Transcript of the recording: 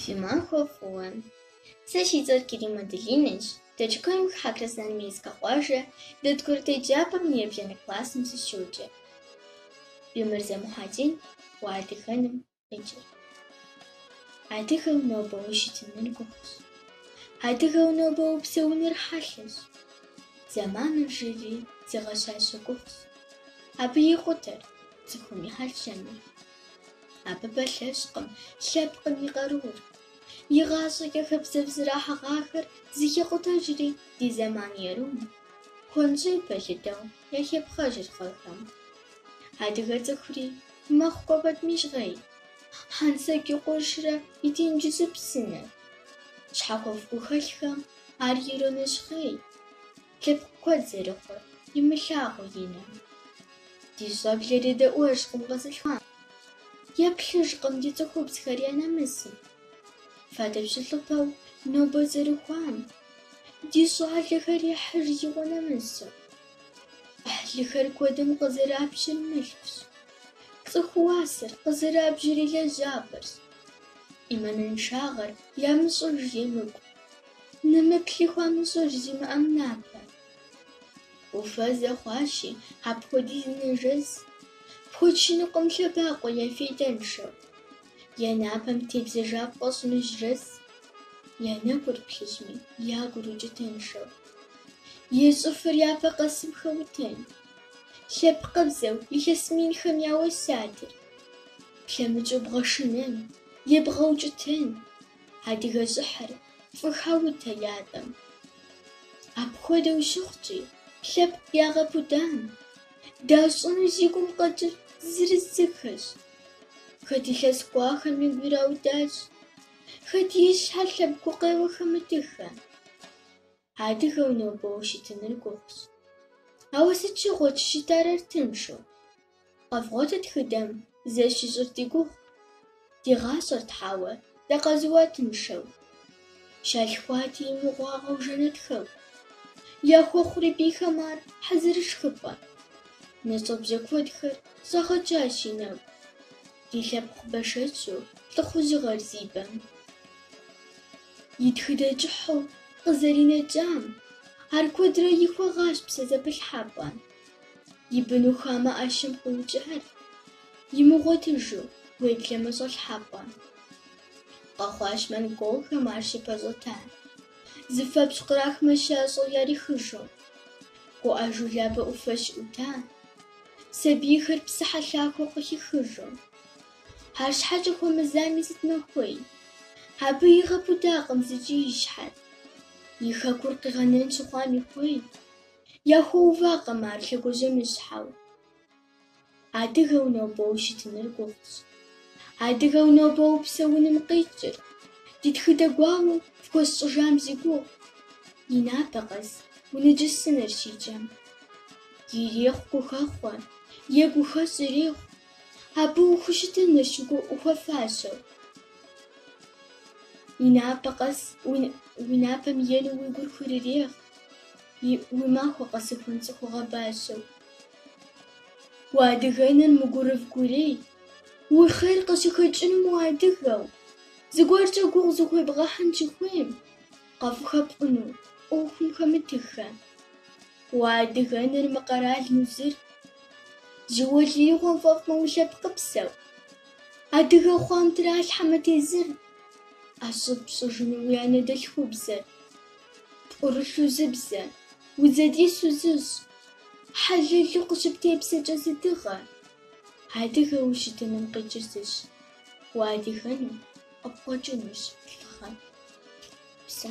Фиманхофон. Сашизот Киримаделинич, дочкаем хакрасан миска хваже, доткурте джапам небжены классом сущуче. Бимерзем хадин, уадиханым ичер. Адихал нобо ушитинен кухус. Адихал нобо упсеунер халеш. Заманын жили, зигашашу кухус. Аби ихутер, зихуми халшанер. Абы балъэщкъым, лъэпкъым и къарур. Игъащӏэкӏэ хэбзэбзырахьэгъахэр зыхикъутэжри ди зэман ерум. Куэнщӏей пэлъытэу яхепхъэжыр хъыхэм. Адыгэ цӏыхури мэхъу кӏуэбэт мищгъей. Хьэнцэгui къуршрэ итынджызу псынэ. Щхьэхуэфӏ ӏухэлъхэм ар иронэщхъей. Лъэпкъ куэд зэрыхъур имылъагъуу и нэм. Ди щӏэблэри дэӏуэжкъым къэзылъхуам. Еплъыжкъым ди цӏыхубзхэр я нэмысым. Фадэпщылӏыпэу нобэ зэрыхуам. Ди щӏалэхэр ехьыж игъуэ нэмысу. Ӏыхьлыхэр куэдым къызэрабжьыр мылъкущ. Цӏыху уасэр къызэрабжьэри лэжьапӏэрщ. Имэныншагъэр ямыщӏыж емыкӏу. Нэмыплъи хуамыщӏыж зимыӏэм напэ. Уфэ зэхъуащи, апхуэдиз нэжэз. Пхуэчынукъым лъэбакъуэ яфейдэншэу. Я напэм тебзэжа пфӏэщӏыныжьрэз. Я нэгур плъыжьми, я гур укӏытэншэу. И щӏыфыр япэ къэсым хэутэн. Лъэпкъыбзэу илъэс минхэм яуэсятыр. Плъэмыкӏыу бгъэшынэн, ебгъэукӏытэн. Адыгэ щӏыхьыр фӏы хэутэ ятӏэм. Апхуэдэу щыхъукӏи, лъэпкъ ягъэпудам. Дащӏыну зи гум къэкӏыр зырызыхэщ. Хэт илъэс кӏуахэм игу ираудащ, хэт и щхьэр лъэпкъ гукъеуэ хэмытыхэ. Адыгэу нобэ ущытыныр гугъущ. Ауэ сыт щыгъуэт щытар ар тыншу? Къэвгъуэтэ тхыдэм зэщищӏыр ди гугъу. Ди гъащӏэр тхьауэ дакъэзыуа тыншэу. Щалъхуати имыгъуагъэу жэнэтхэу. Яхуэхъури бийхэм ар хьэзырышхыпӏэ. Нэщӏэбжьэ куэдхэр щӏэгъэкӏащ и нэгу. Ди лъэпкъ бэшэчу лӏыхъужьыгъэр зи бэм. И тхыдэ кӏыхьу къызэринэкӏам, ар куэдрэ ихуэгъащ псэ зэпылъхьэпӏэм. И быну хамэ ӏэщым къыукӏар, имыгъуэтыжу уеблэмэ щӏэлъхьэпӏэ. Къэхъуащ монголхэм ар щыпэщӏэта. Зыфэпщ кърахмэ щащӏэу ярихыжу. Гуӏэжу лабэ ӏуфэ щыӏута. Сабийхэр псы хьэлъахуэу къыхихыжу. Арщхьэкӏэ хуэмызами сыт мэхуей? Абы игъэпудакъым зыкӏи и щхьэр. И хэкур къигъэнэн щыхъуам и хуей. Яхуэувакъым ар лъэгужьэм ищхьэу. Адыгэу нобэ ущытыныр гугъущ. Адыгэу нобэ упсэуным къикӏыр. Ди тхыдэ гуауэу фхуэсщӏыжам зи гугъу. И напэ къэс уныджысыныр щикӏэм. Ирехъу гухэхъуэ, е гухэщӏ ирехъу. Абы ухущытынырщ ухуэфащэу. И напэ къэс уи напэм ену уи гур хурырехъу. Уи махуэ къэсыхун цӏыхугъэ бащэу. Уадыгэныр мыгурыв гурей. Уи хъер къыщыхэкӏыным уадыгэу. Зыгуэркӏэ гугъу зыхуебгъэхьын щыхуейм. Къэфӏыхэпӏыну, ӏуэхум хэмытыхэ. Уадыгэныр мы къэрал музыр. Жьыуэлӏигъуэм фӏэфӏмэ улъэпкъыпсэу. Адыгэ хъуам тралъхьэмэ тезыр. Ӏэщӏыб-щӏыжыну уи анэ дэлъхубзэр. Пӏурылъу зыбзэ, удзэдису зыщӏ. Хьэлэлу къыщыптепсэкӏэ зыдыгъэ. Адыгэ ущытыным къикӏыр зыщ. Уадыгэну къыпкъуэкӏынущ лӏыгъэм. Псэ.